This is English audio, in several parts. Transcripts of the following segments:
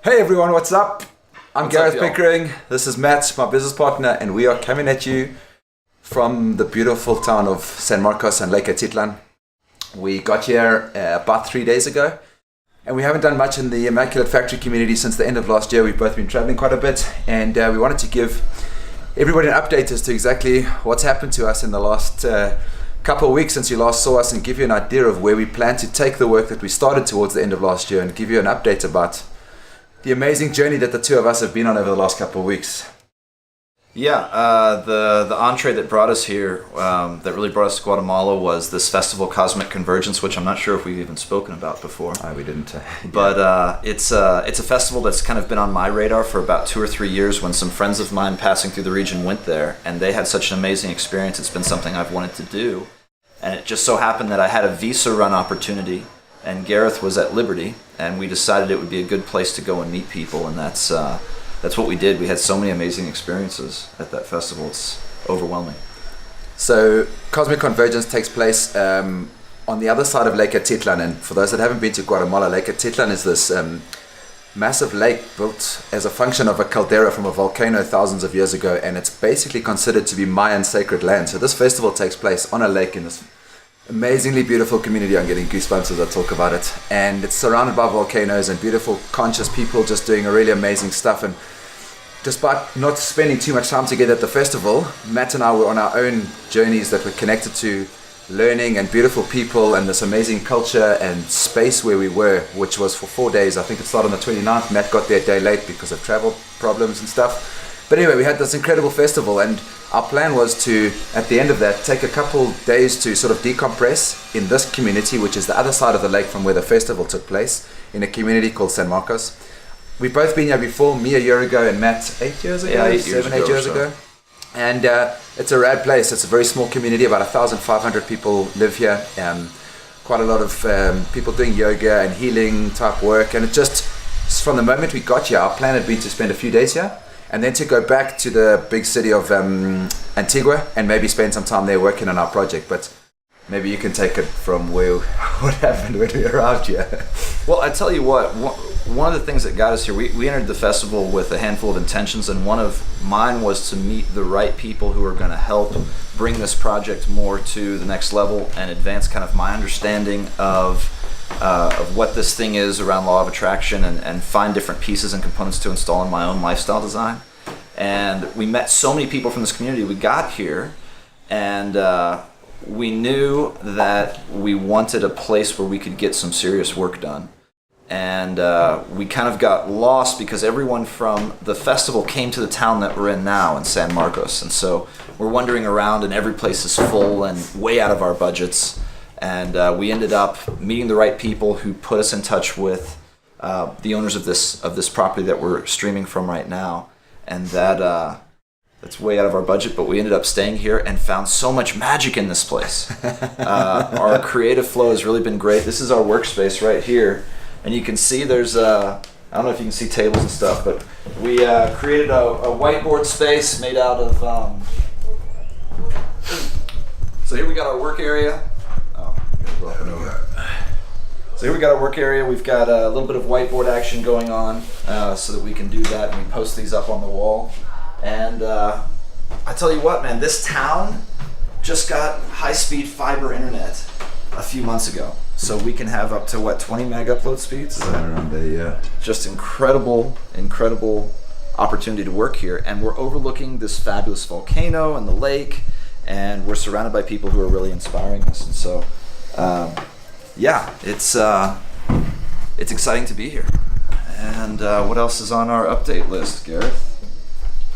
Hey everyone, what's up? I'm Gareth up, y'all? Pickering. This is Matt, my business partner, and we are coming at you from the beautiful town of San Marcos and Lake Atitlan. We got here about 3 days ago, and we haven't done much in the Immaculate Factory community since the end of last year. We've both been traveling quite a bit, and we wanted to give everybody an update as to exactly what's happened to us in the last couple of weeks since you last saw us, and give you an idea of where we plan to take the work that we started towards the end of last year, and give you an update about the amazing journey that the two of us have been on over the last couple of weeks. Yeah, the entree that brought us here, that really brought us to Guatemala, was this festival, Cosmic Convergence, which I'm not sure if we've even spoken about before. We didn't. But it's a festival that's kind of been on my radar for about 2 or 3 years. When some friends of mine passing through the region went there, and they had such an amazing experience. It's been something I've wanted to do, and it just so happened that I had a visa run opportunity, and Gareth was at Liberty, and we decided it would be a good place to go and meet people, and that's what we did. We had so many amazing experiences at that festival. It's overwhelming. So Cosmic Convergence takes place on the other side of Lake Atitlan, and for those that haven't been to Guatemala, Lake Atitlan is this massive lake built as a function of a caldera from a volcano thousands of years ago, and it's basically considered to be Mayan sacred land. So this festival takes place on a lake in this amazingly beautiful community. I'm getting goosebumps as I talk about it, and it's surrounded by volcanoes and beautiful conscious people just doing a really amazing stuff. And despite not spending too much time together at the festival, Matt and I were on our own journeys that were connected to learning and beautiful people and this amazing culture and space where we were, which was for 4 days. I think it started on the 29th. Matt got there a day late because of travel problems and stuff. But anyway, we had this incredible festival, and our plan was to, at the end of that, take a couple days to sort of decompress in this community, which is the other side of the lake from where the festival took place, in a community called San Marcos. We've both been here before, me a year ago and Matt 8 years ago, Yeah, 8 years ago. And it's a rad place. It's a very small community, about 1,500 people live here. Quite a lot of people doing yoga and healing type work. And it just, from the moment we got here, our plan had been to spend a few days here, and then to go back to the big city of Antigua and maybe spend some time there working on our project. But maybe you can take it from what happened when we arrived here. Well, I tell you what, one of the things that got us here, we entered the festival with a handful of intentions, and one of mine was to meet the right people who are going to help bring this project more to the next level and advance kind of my understanding of what this thing is around law of attraction, and find different pieces and components to install in my own lifestyle design. And we met so many people from this community. We got here, and we knew that we wanted a place where we could get some serious work done. And we kind of got lost because everyone from the festival came to the town that we're in now, in San Marcos. And so we're wandering around, and every place is full and way out of our budgets. And we ended up meeting the right people who put us in touch with the owners of this property that we're streaming from right now. And that's way out of our budget, but we ended up staying here and found so much magic in this place. Our creative flow has really been great. This is our workspace right here. And you can see there's, I don't know if you can see tables and stuff, but we created a whiteboard space made out of, so here we got our work area. So here we got our work area. We've got a little bit of whiteboard action going on, so that we can do that, and we post these up on the wall. And I tell you what, man, this town just got high-speed fiber internet a few months ago. So we can have up to 20 meg upload speeds? Around there, yeah. Just incredible opportunity to work here. And we're overlooking this fabulous volcano and the lake, and we're surrounded by people who are really inspiring us. And so, yeah, it's exciting to be here. And what else is on our update list, Gareth?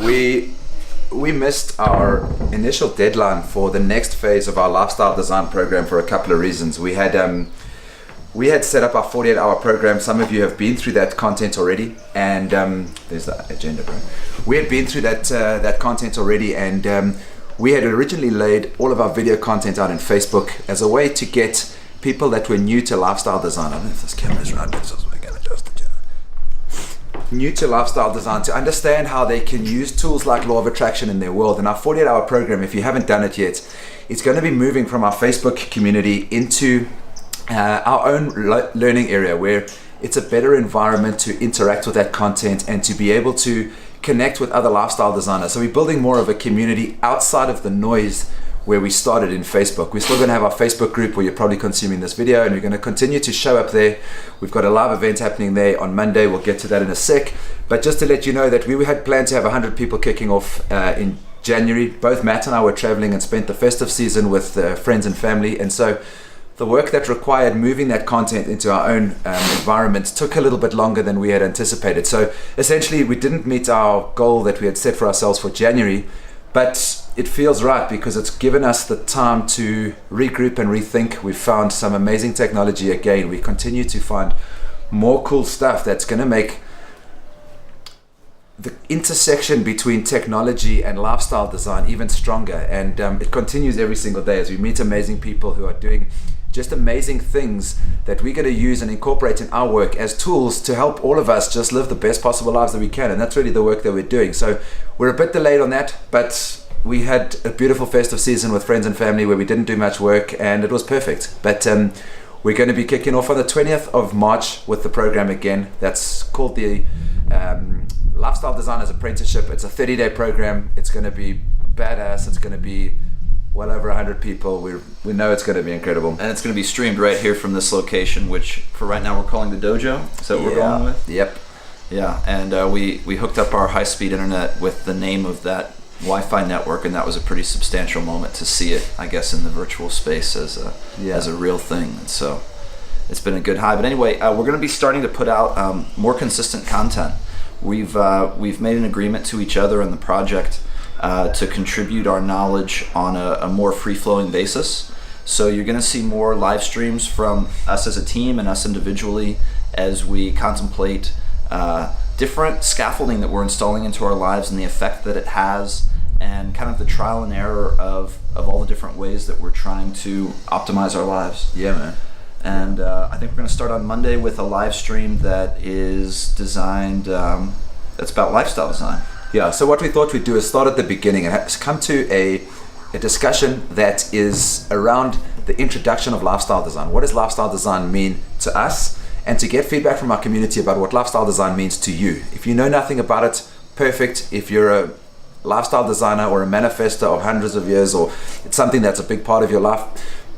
We missed our initial deadline for the next phase of our lifestyle design program for a couple of reasons. We had set up our 48-hour program. Some of you have been through that content already, and there's the agenda, bro. We had been through that content already, and we had originally laid all of our video content out on Facebook as a way to get people that were new to lifestyle design. I don't know if this camera's right, but we're going to adjust it. New to lifestyle design, to understand how they can use tools like law of attraction in their world. And our 48-hour program, if you haven't done it yet, it's going to be moving from our Facebook community into our own learning area, where it's a better environment to interact with that content and to be able to connect with other lifestyle designers. So we're building more of a community outside of the noise where we started in Facebook. We're still going to have our Facebook group where you're probably consuming this video, and we're going to continue to show up there. We've got a live event happening there on Monday. We'll get to that in a sec. But just to let you know that we had planned to have 100 people kicking off in January. Both Matt and I were traveling and spent the festive season with friends and family. And so the work that required moving that content into our own environment took a little bit longer than we had anticipated. So essentially we didn't meet our goal that we had set for ourselves for January, but it feels right because it's given us the time to regroup and rethink. We've found some amazing technology again. We continue to find more cool stuff that's going to make the intersection between technology and lifestyle design even stronger. And it continues every single day as we meet amazing people who are doing just amazing things that we're going to use and incorporate in our work as tools to help all of us just live the best possible lives that we can. And that's really the work that we're doing. So we're a bit delayed on that, but we had a beautiful festive season with friends and family where we didn't do much work, and it was perfect. But we're going to be kicking off on the 20th of March with the program again. That's called the Lifestyle Designers Apprenticeship. It's a 30-day program. It's going to be badass. It's going to be well over 100 people. We know it's going to be incredible. And it's going to be streamed right here from this location, which for right now we're calling the dojo. Is that what we're going with? Yep. Yeah, and we hooked up our high-speed internet with the name of that Wi-Fi network, and that was a pretty substantial moment to see it, I guess, in the virtual space as a real thing. And so it's been a good high. But anyway, we're going to be starting to put out more consistent content. We've made an agreement to each other in the project to contribute our knowledge on a more free-flowing basis. So you're going to see more live streams from us as a team and us individually as we contemplate different scaffolding that we're installing into our lives and the effect that it has, and kind of the trial and error of all the different ways that we're trying to optimize our lives. Yeah, man. And I think we're going to start on Monday with a live stream that is designed, that's about lifestyle design. Yeah, so what we thought we'd do is start at the beginning and come to a discussion that is around the introduction of lifestyle design. What does lifestyle design mean to us? And to get feedback from our community about what lifestyle design means to you. If you know nothing about it, perfect. If you're a lifestyle designer or a manifester of hundreds of years, or it's something that's a big part of your life,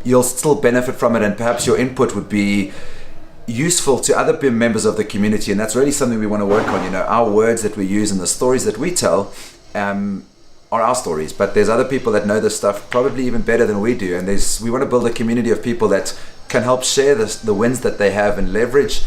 you'll still benefit from it, and perhaps your input would be useful to other members of the community. And that's really something we want to work on. You know, our words that we use and the stories that we tell are our stories, but there's other people that know this stuff probably even better than we do, and we want to build a community of people that can help share the wins that they have and leverage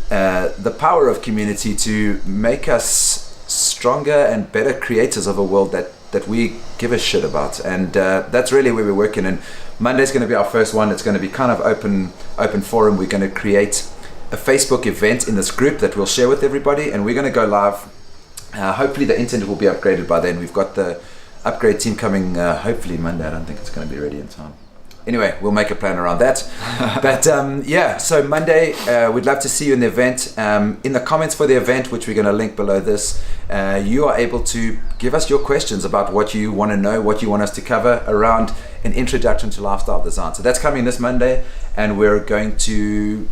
the power of community to make us stronger and better creators of a world that we give a shit about. And that's really where we're working. And Monday's going to be our first one. It's going to be kind of open forum. We're going to create a Facebook event in this group that we'll share with everybody, and we're going to go live. Hopefully the internet will be upgraded by then. We've got the upgrade team coming hopefully Monday. I don't think it's going to be ready in time. Anyway, we'll make a plan around that. But yeah, so Monday, we'd love to see you in the event. In the comments for the event, which we're going to link below this, you are able to give us your questions about what you want to know, what you want us to cover around an introduction to lifestyle design. So that's coming this Monday, and we're going to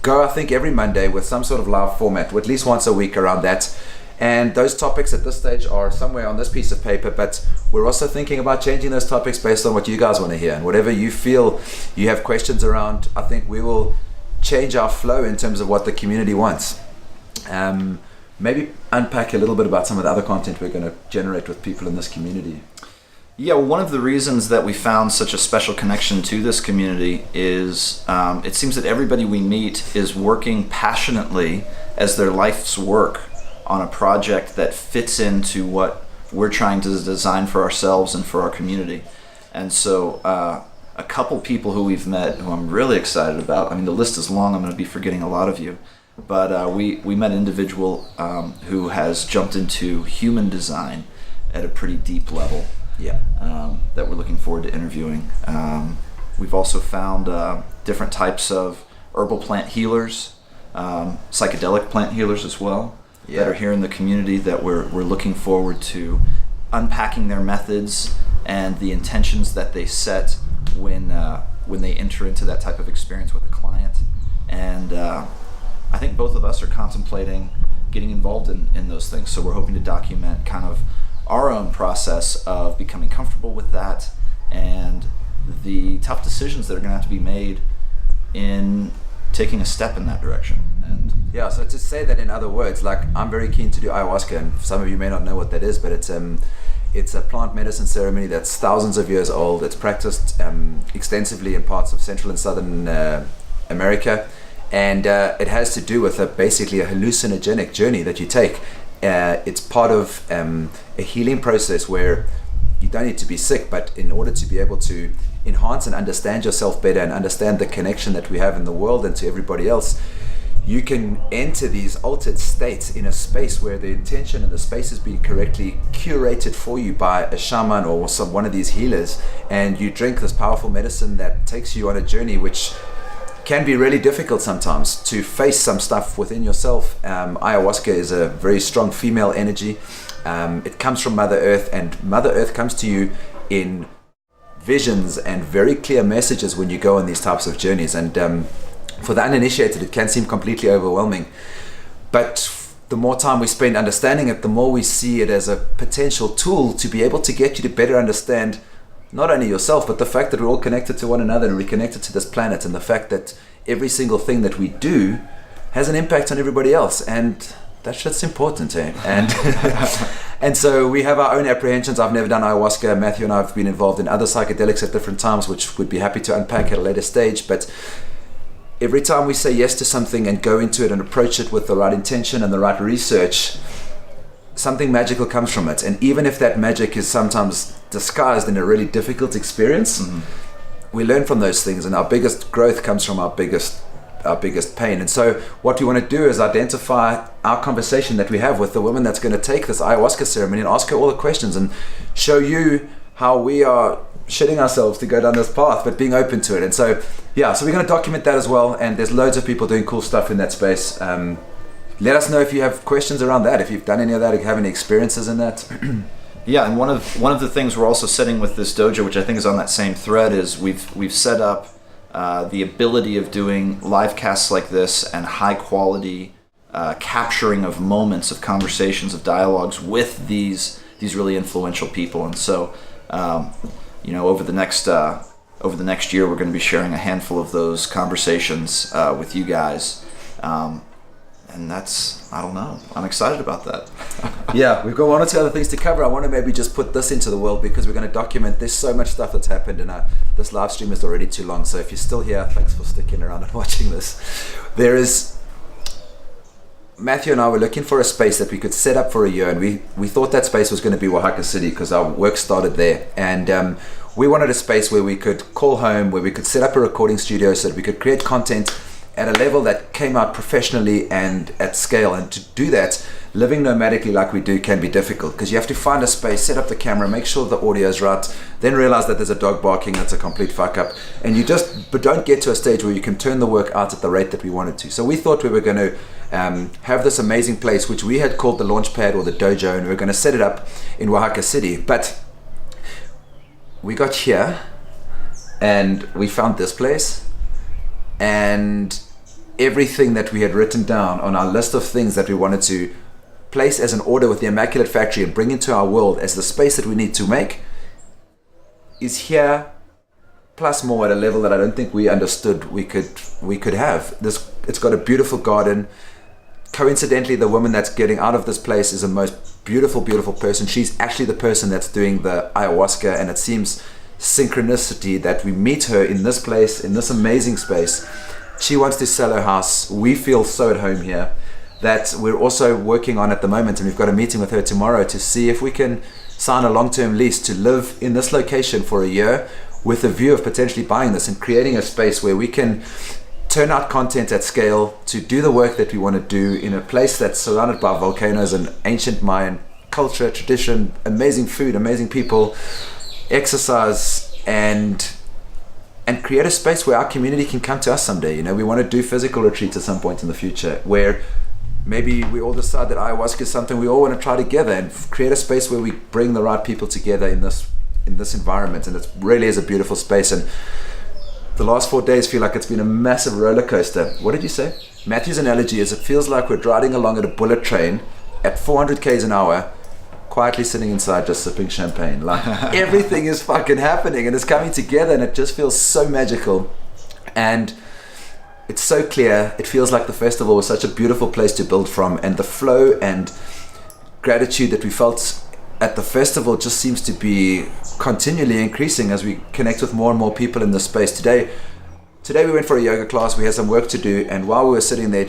go, I think, every Monday with some sort of live format, or at least once a week around that. And those topics at this stage are somewhere on this piece of paper, but we're also thinking about changing those topics based on what you guys want to hear. And whatever you feel you have questions around, I think we will change our flow in terms of what the community wants. Maybe unpack a little bit about some of the other content we're going to generate with people in this community. Yeah, well, one of the reasons that we found such a special connection to this community is it seems that everybody we meet is working passionately as their life's work on a project that fits into what we're trying to design for ourselves and for our community. And so a couple people who we've met who I'm really excited about, I mean, the list is long, I'm going to be forgetting a lot of you, but we met an individual who has jumped into human design at a pretty deep level. Yeah. That we're looking forward to interviewing. We've also found different types of herbal plant healers, psychedelic plant healers as well, that are here in the community that we're looking forward to unpacking their methods and the intentions that they set when they enter into that type of experience with a client. And I think both of us are contemplating getting involved in those things. So we're hoping to document kind of our own process of becoming comfortable with that and the tough decisions that are going to have to be made in taking a step in that direction. And yeah, so to say that in other words, like I'm very keen to do ayahuasca, and some of you may not know what that is, but it's a plant medicine ceremony that's thousands of years old. It's practiced extensively in parts of Central and Southern America, and it has to do with basically a hallucinogenic journey that you take. It's part of a healing process where you don't need to be sick, but in order to be able to enhance and understand yourself better and understand the connection that we have in the world and to everybody else, you can enter these altered states in a space where the intention and the space is being correctly curated for you by a shaman or one of these healers, and you drink this powerful medicine that takes you on a journey which can be really difficult sometimes to face some stuff within yourself. Ayahuasca is a very strong female energy. It comes from Mother Earth, and Mother Earth comes to you in visions and very clear messages when you go on these types of journeys. And for the uninitiated, it can seem completely overwhelming. But the more time we spend understanding it, the more we see it as a potential tool to be able to get you to better understand not only yourself, but the fact that we're all connected to one another and we're connected to this planet, and the fact that every single thing that we do has an impact on everybody else. And that shit's important, eh? And and so we have our own apprehensions. I've never done ayahuasca. Matthew and I have been involved in other psychedelics at different times, which we'd be happy to unpack at a later stage. But every time we say yes to something and go into it and approach it with the right intention and the right research, something magical comes from it. And even if that magic is sometimes disguised in a really difficult experience, we learn from those things, and our biggest growth comes from our biggest pain. And so what we want to do is identify our conversation that we have with the woman that's going to take this ayahuasca ceremony and ask her all the questions and show you how we are shitting ourselves to go down this path, but being open to it. And so so we're going to document that as well, and there's loads of people doing cool stuff in that space. Let us know if you have questions around that, if you've done any of that, if you have any experiences in that. Yeah, and one of the things we're also setting with this dojo, which I think is on that same thread, is we've set up the ability of doing live casts like this and high quality capturing of moments of conversations, of dialogues with these really influential people. And so over the next year, we're going to be sharing a handful of those conversations with you guys. And that's, I don't know, I'm excited about that. Yeah, we've got one or two other things to cover. I want to maybe just put this into the world because we're going to document. There's so much stuff that's happened, and this live stream is already too long. So if you're still here, thanks for sticking around and watching this. Matthew and I were looking for a space that we could set up for a year, and we thought that space was going to be Oaxaca City because our work started there. And we wanted a space where we could call home, where we could set up a recording studio so that we could create content at a level that came out professionally and at scale. And to do that, living nomadically like we do can be difficult because you have to find a space, set up the camera, make sure the audio is right, then realize that there's a dog barking, that's a complete fuck up, and but don't get to a stage where you can turn the work out at the rate that we wanted to. So we thought we were going to have this amazing place, which we had called the Launchpad or the Dojo, and we were going to set it up in Oaxaca City. But we got here and we found this place, and everything that we had written down on our list of things that we wanted to place as an order with the Immaculate Factory and bring into our world as the space that we need to make is here, plus more, at a level that I don't think we understood we could have. It's got a beautiful garden. Coincidentally, the woman that's getting out of this place is the most beautiful person. She's actually the person that's doing the ayahuasca, and it seems synchronicity that we meet her in this place, in this amazing space. She wants to sell her house. We feel so at home here that we're also working on at the moment, and we've got a meeting with her tomorrow to see if we can sign a long-term lease to live in this location for a year with a view of potentially buying this and creating a space where we can turn out content at scale to do the work that we want to do in a place that's surrounded by volcanoes and ancient Mayan culture, tradition, amazing food, amazing people, exercise, and create a space where our community can come to us someday. We want to do physical retreats at some point in the future where maybe we all decide that ayahuasca is something we all want to try together, and create a space where we bring the right people together in this environment. And it really is a beautiful space. And The last 4 days feel like it's been a massive roller coaster. What did you say? Matthew's analogy is it feels like we're riding along at a bullet train at 400 k's an hour, quietly sitting inside just sipping champagne. Like everything is fucking happening and it's coming together and it just feels so magical. And it's so clear. It feels like the festival was such a beautiful place to build from, and the flow and gratitude that we felt at the festival just seems to be continually increasing as we connect with more and more people in this space. Today we went for a yoga class. We had some work to do, and while we were sitting there,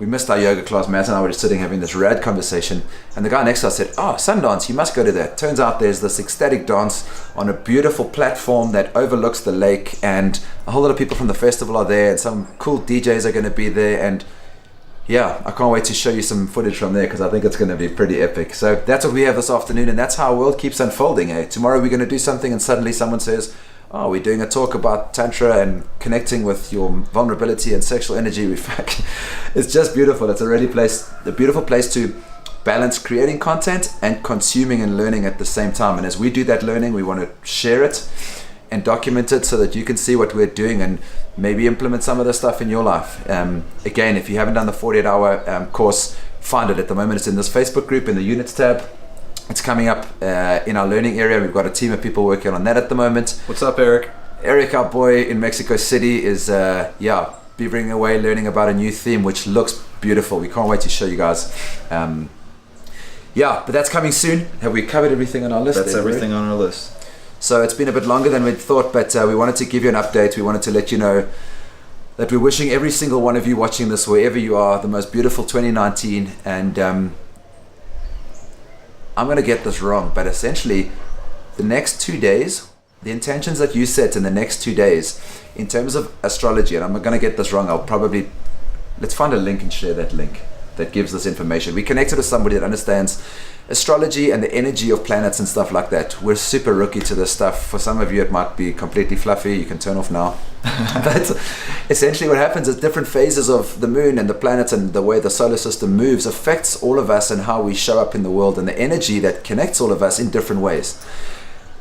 we missed our yoga class. Matt and I were just sitting having this rad conversation, and the guy next to us said, "Oh, Sundance, you must go to that." Turns out there's this ecstatic dance on a beautiful platform that overlooks the lake, and a whole lot of people from the festival are there, and some cool DJs are going to be there, and yeah, I can't wait to show you some footage from there because I think it's going to be pretty epic. So that's what we have this afternoon, and that's how our world keeps unfolding. Tomorrow we're going to do something, and suddenly someone says, "Oh, we're doing a talk about Tantra and connecting with your vulnerability and sexual energy." It's just beautiful. It's a beautiful place to balance creating content and consuming and learning at the same time. And as we do that learning, we want to share it and document it so that you can see what we're doing and maybe implement some of the stuff in your life. Again, if you haven't done the 48-hour course, find it. At the moment, it's in this Facebook group in the units tab. It's coming up in our learning area. We've got a team of people working on that at the moment. What's up, Eric? Eric, our boy in Mexico City, is beavering away, learning about a new theme, which looks beautiful. We can't wait to show you guys. But that's coming soon. Have we covered everything on our list? That's everything on our list. So it's been a bit longer than we'd thought, but we wanted to give you an update. We wanted to let you know that we're wishing every single one of you watching this, wherever you are, the most beautiful 2019. And I'm going to get this wrong, but essentially the next 2 days, the intentions that you set in the next 2 days in terms of astrology, and I'm going to get this wrong, let's find a link and share that link that gives this information. We connected with somebody that understands astrology and the energy of planets and stuff like that. We're super rookie to this stuff. For some of you it might be completely fluffy. You can turn off now. But essentially what happens is different phases of the moon and the planets and the way the solar system moves affects all of us and how we show up in the world, and the energy that connects all of us in different ways.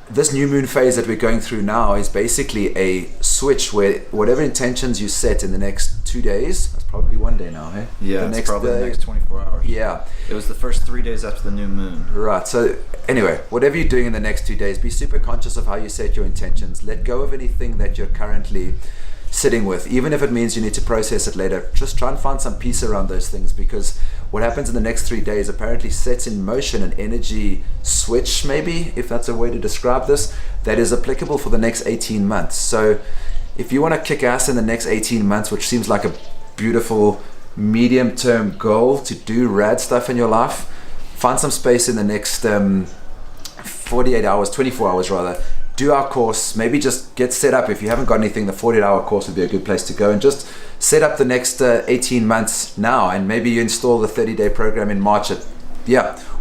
This new moon phase that we're going through now is basically a switch where whatever intentions you set in the next 2 days, that's probably 1 day now, hey? Yeah, it's probably the next 24 hours. Yeah. It was the first 3 days after the new moon. Right, so anyway, whatever you're doing in the next 2 days, be super conscious of how you set your intentions. Let go of anything that you're currently sitting with, even if it means you need to process it later. Just try and find some peace around those things, because what happens in the next 3 days apparently sets in motion an energy switch, maybe, if that's a way to describe this, that is applicable for the next 18 months. So if you want to kick ass in the next 18 months, which seems like a beautiful medium-term goal to do rad stuff in your life, find some space in the next 48 hours, 24 hours rather, do our course, maybe just get set up. If you haven't got anything, the 48-hour course would be a good place to go, and just set up the next 18 months now, and maybe you install the 30-day program in March.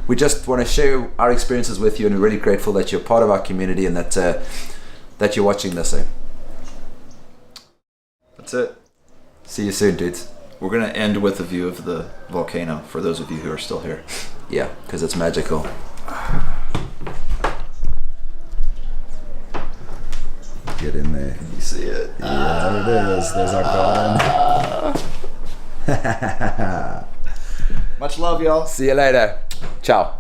We just want to share our experiences with you, and we're really grateful that you're part of our community and that you're watching this. That's it. See you soon, dudes. We're going to end with a view of the volcano for those of you who are still here. Yeah, because it's magical. Get in there. Can you see it? Yeah, there it is. There's our garden. Much love, y'all. See you later. Ciao.